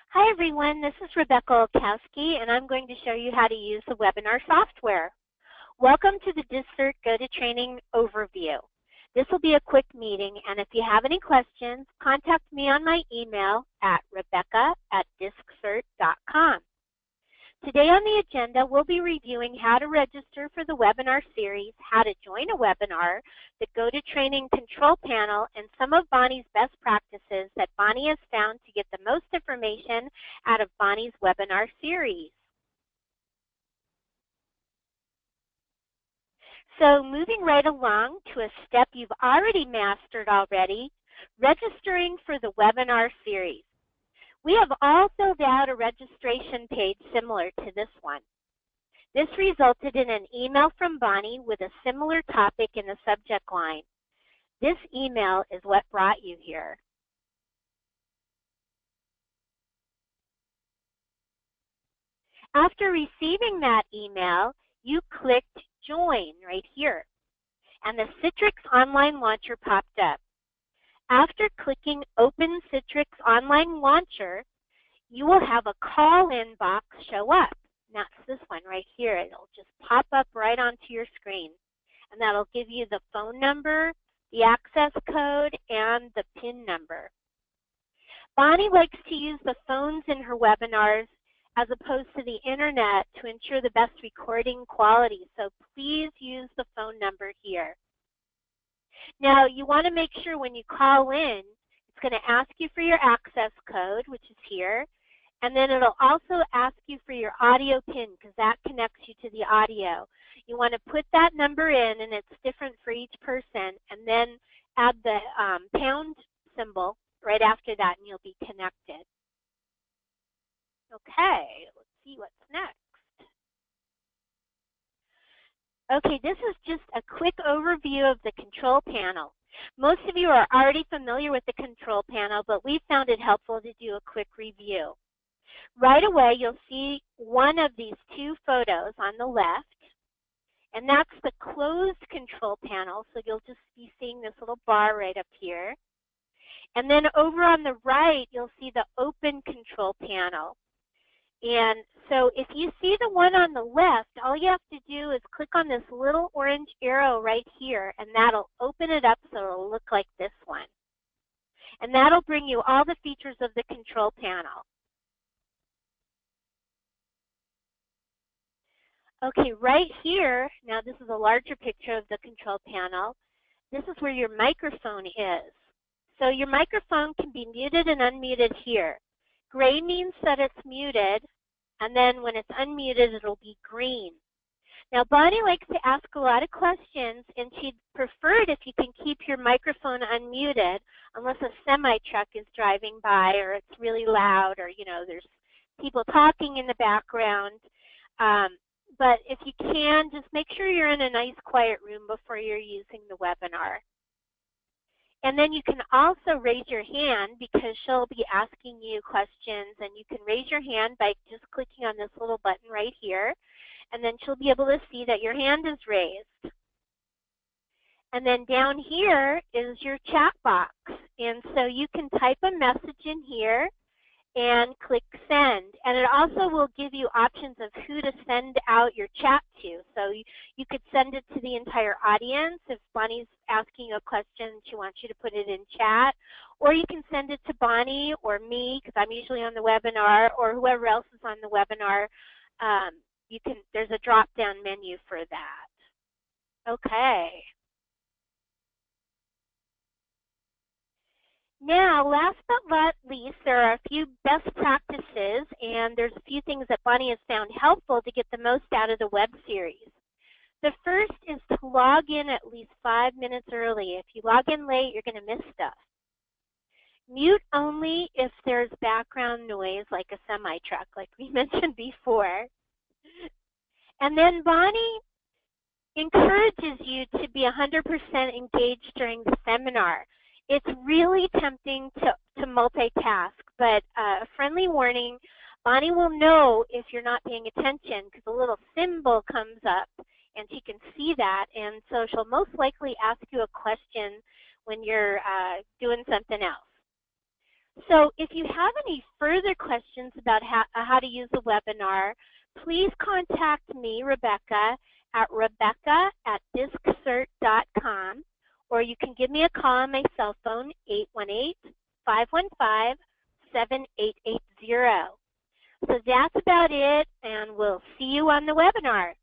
Hi everyone, this is Rebecca Olkowski and I'm going to show you how to use the webinar software. Welcome to the DISCcert Go to Training overview. This will be a quick meeting, and if you have any questions, contact me on my email at rebecca@disccert.com. Today on the agenda, we'll be reviewing how to register for the webinar series, how to join a webinar, the Go to Training control panel, and some of Bonnie's best practices that Bonnie has found to get the most information out of Bonnie's webinar series. So moving right along to a step you've already mastered already, registering for the webinar series. We have all filled out a registration page similar to this one. This resulted in an email from Bonnie with a similar topic in the subject line. This email is what brought you here. After receiving that email, you clicked Join right here, and the Citrix Online Launcher popped up. After clicking Open Citrix Online Launcher, you will have a call-in box show up. That's this one right here. It'll just pop up right onto your screen, and that'll give you the phone number, the access code, and the PIN number. Bonnie likes to use the phones in her webinars as opposed to the internet to ensure the best recording quality, so please use the phone number here. Now, you want to make sure when you call in, it's going to ask you for your access code, which is here, and then it'll also ask you for your audio PIN because that connects you to the audio. You want to put that number in, and it's different for each person, and then add the pound symbol right after that, and you'll be connected. Okay, let's see what's next. Okay, this is just a quick overview of the control panel. Most of you are already familiar with the control panel, but we found it helpful to do a quick review. Right away, you'll see one of these two photos on the left, and that's the closed control panel, so you'll just be seeing this little bar right up here. And then over on the right, you'll see the open control panel. And so if you see the one on the left, all you have to do is click on this little orange arrow right here, and that'll open it up so it'll look like this one. And that'll bring you all the features of the control panel. Okay, right here, now this is a larger picture of the control panel. This is where your microphone is. So your microphone can be muted and unmuted here. Gray means that it's muted, and then when it's unmuted, it'll be green. Now, Bonnie likes to ask a lot of questions, and she'd prefer it if you can keep your microphone unmuted unless a semi-truck is driving by or it's really loud or, there's people talking in the background. But if you can, just make sure you're in a nice quiet room before you're using the webinar. And then you can also raise your hand because she'll be asking you questions, and you can raise your hand by just clicking on this little button right here, and then she'll be able to see that your hand is raised. And then down here is your chat box, and so you can type a message in here and click send. And it also will give you options of who to send out your chat to. So you could send it to the entire audience if Bonnie's asking a question, she wants you to put it in chat. Or you can send it to Bonnie or me, because I'm usually on the webinar, or whoever else is on the webinar. There's a drop-down menu for that. Okay. Now, last but not least, there are a few best practices, and there's a few things that Bonnie has found helpful to get the most out of the web series. The first is to log in at least 5 minutes early. If you log in late, you're going to miss stuff. Mute only if there's background noise like a semi-truck, like we mentioned before. And then Bonnie encourages you to be 100% engaged during the seminar. It's really tempting to multitask, but a friendly warning, Bonnie will know if you're not paying attention because a little symbol comes up and she can see that, and so she'll most likely ask you a question when you're doing something else. So if you have any further questions about how to use the webinar, please contact me, Rebecca, at rebecca@DISCcert.com, or you can give me a call on my cell phone, 818-515-7880. So that's about it, and we'll see you on the webinar.